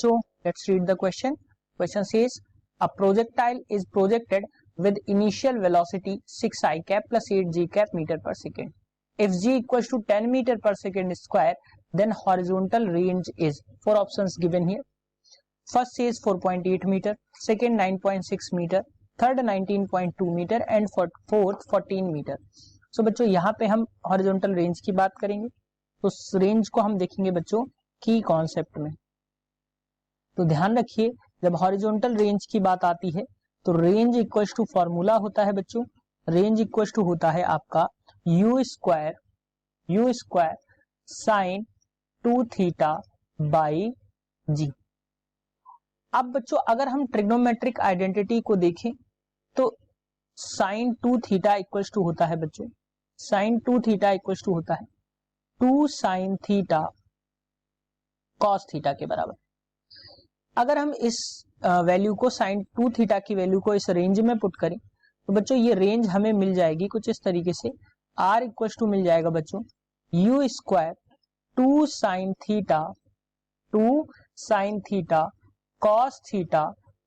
बच्चों let's read the question. Question says a projectile is projected with initial velocity 6 I cap plus 8 G cap meter per second. If G equals to 10 meter per second square, then horizontal range is, four options given here. First says 4.8 meter, second 9.6 meter, third 19.2 meter and fourth 14 meter. So बच्चों यहाँ पे हम horizontal range की बात करेंगे. तो उस range को हम देखेंगे बच्चों की कॉन्सेप्ट में. तो ध्यान रखिए जब हॉरिजॉन्टल रेंज की बात आती है तो रेंज इक्वल टू फॉर्मूला होता है बच्चों, रेंज इक्वल टू होता है आपका u square sine 2 theta by g. अब बच्चों अगर हम ट्रिग्नोमेट्रिक आइडेंटिटी को देखें तो साइन 2 थीटा इक्वल टू होता है बच्चों, साइन 2 थीटा इक्वल टू होता है 2 साइन थीटा कॉस थीटा के बराबर. अगर हम इस वैल्यू को साइन 2 थीटा की वैल्यू को इस रेंज में पुट करें तो बच्चों ये रेंज हमें मिल जाएगी कुछ इस तरीके से. आर इक्वल टू मिल जाएगा बच्चों u square 2 sine theta cos theta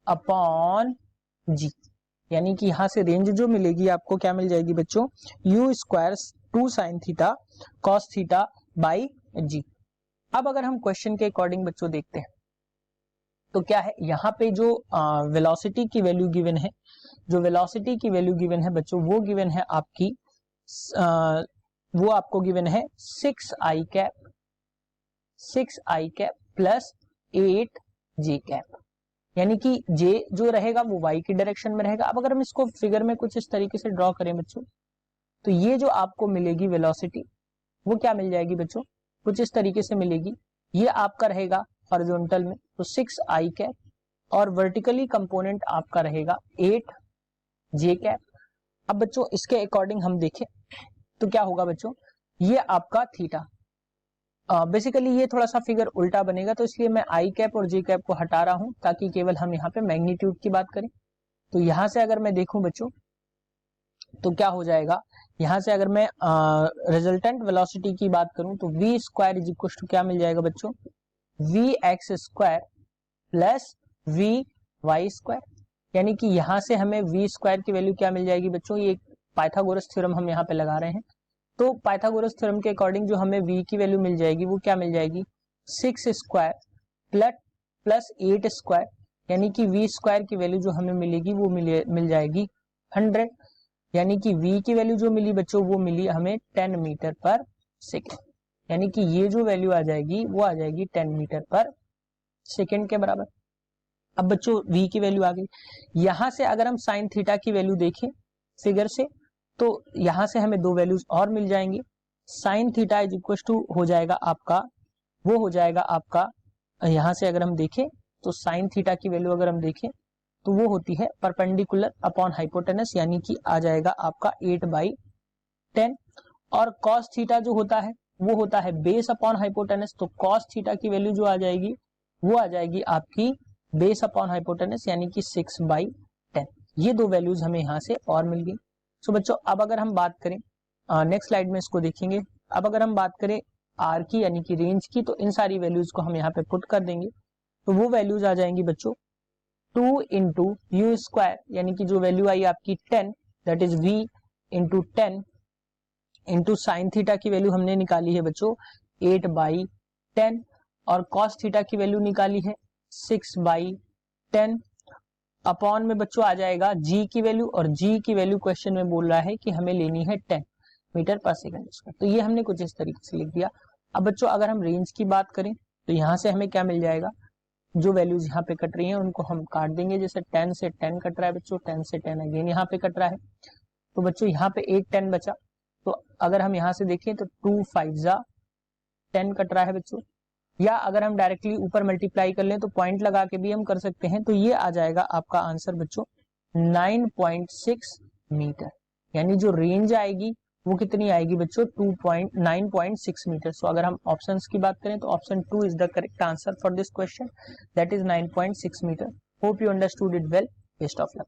upon g. यानी कि यहां से रेंज जो मिलेगी आपको क्या मिल जाएगी बच्चों, u square 2 sine theta cos theta by g. अब अगर हम क्वेश्चन के अकॉर्डिंग बच्चों देखते हैं तो क्या है यहाँ पे जो वेलोसिटी की वैल्यू गिवन है, जो वेलोसिटी की वैल्यू गिवन है बच्चों वो गिवन है आपकी वो आपको गिवन है 6 I cap plus 8 J cap. यानी कि J जो रहेगा वो y की डायरेक्शन में रहेगा. अब अगर हम इसको फिगर में कुछ इस तरीके से ड्रॉ करें बच्चों तो ये जो आपको मिलेगी वेलोसिटी वो क्या मिल जाएगी बच्चों, कुछ इस तरीके से मिलेगी. ये आपका रहेगा हॉरिजॉन्टल में तो 6 I कैप और वर्टिकली कंपोनेंट आपका रहेगा 8 J कैप. अब बच्चों इसके अकॉर्डिंग हम देखें तो क्या होगा बच्चों, ये आपका थीटा बेसिकली ये थोड़ा सा फिगर उल्टा बनेगा तो इसलिए मैं I कैप और J कैप को हटा रहा हूं ताकि केवल हम यहाँ पे मैग्नीट्यूड की बात करें. तो यहां से अगर मैं देखूं बच्चों तो क्या हो जाएगा, यहां से अगर मैं रिजल्टेंट वेलोसिटी की बात करूं तो v square is equal to क्या मिल जाएगा बच्चों, v x square plus v y square. यानी कि यहां से हमें वी स्क्वायर की वैल्यू क्या मिल जाएगी बच्चों, ये पाइथागोरस थ्योरम हम यहाँ पे लगा रहे हैं. तो पाइथागोरस थ्योरम के अकॉर्डिंग जो हमें v की वैल्यू मिल जाएगी वो क्या मिल जाएगी 6 स्क्वायर प्लस 8 स्क्वायर. यानी कि v स्क्वायर की वैल्यू जो हमें मिलेगी वो मिल जाएगी 100. यानी कि v की वैल्यू जो मिली बच्चों वो मिली हमें 10 मीटर पर सेकेंड. यानी कि ये जो वैल्यू आ जाएगी वो आ जाएगी 10 मीटर पर सेकेंड के बराबर. अब बच्चों v की वैल्यू आ गई. यहां से अगर हम साइन थीटा की वैल्यू देखें फिगर से तो यहां से हमें दो वैल्यूज और मिल जाएंगी. Sine theta is equal to हो जाएगा आपका, वो हो जाएगा आपका यहां से अगर हम देखें तो साइन थीटा की वैल्यू अगर हम देखें तो वो होती है परपेंडिकुलर अपॉन हाइपोटेनस. यानी कि आ जाएगा आपका 8/10. और कॉस थीटा जो होता है वो होता है बेस अपॉन हाइपोटेनस. तो कॉस थीटा की वैल्यू जो आ जाएगी वो आ जाएगी आपकी बेस अपॉन हाइपोटेनस यानी कि 6/10. ये दो वैल्यूज हमें यहां से और मिल गई. सो बच्चों अब अगर हम बात करें नेक्स्ट स्लाइड में इसको देखेंगे. अब अगर हम बात करें आर की यानी कि रेंज की तो इन सारी वैल्यूज को हम यहाँ पे पुट कर देंगे तो वो वैल्यूज आ जाएंगी बच्चों 2 इंटू यू स्क्वायर यानी कि जो वैल्यू आई आपकी 10 that is v into 10 into sine theta की वैल्यू हमने निकाली है बच्चों 8/10 और कॉस थीटा की वैल्यू निकाली है 6/10 अपॉन में बच्चों आ जाएगा g की वैल्यू. और g की वैल्यू क्वेश्चन में बोल रहा है कि हमें लेनी है 10 मीटर पर सेकंड स्क्वायर. तो ये हमने कुछ इस तरीके से लिख दिया. अब बच्चों अगर हम रेंज की बात करें तो यहां से हमें क्या मिल जाएगा, जो वैल्यूज यहाँ पे कट रही हैं उनको हम काट देंगे. जैसे 10 से 10 कट रहा है बच्चों, 10 से 10 अगेन यहाँ पे कट रहा है तो बच्चों यहाँ पे एक 10 बचा. तो अगर हम यहां से देखें तो 2 5 10 कट रहा है बच्चों. या अगर हम डायरेक्टली ऊपर मल्टीप्लाई कर लें तो पॉइंट लगा के भी हम कर सकते हैं. तो ये आ जाएगा आपका आंसर बच्चों 9.6 मीटर. यानी जो रेंज आएगी वो कितनी आएगी बच्चों 9.6 मीटर. सो अगर हम ऑप्शंस की बात करें तो option 2 is the correct answer for this question that is 9.6 metre. Hope you understood it well. Best of luck.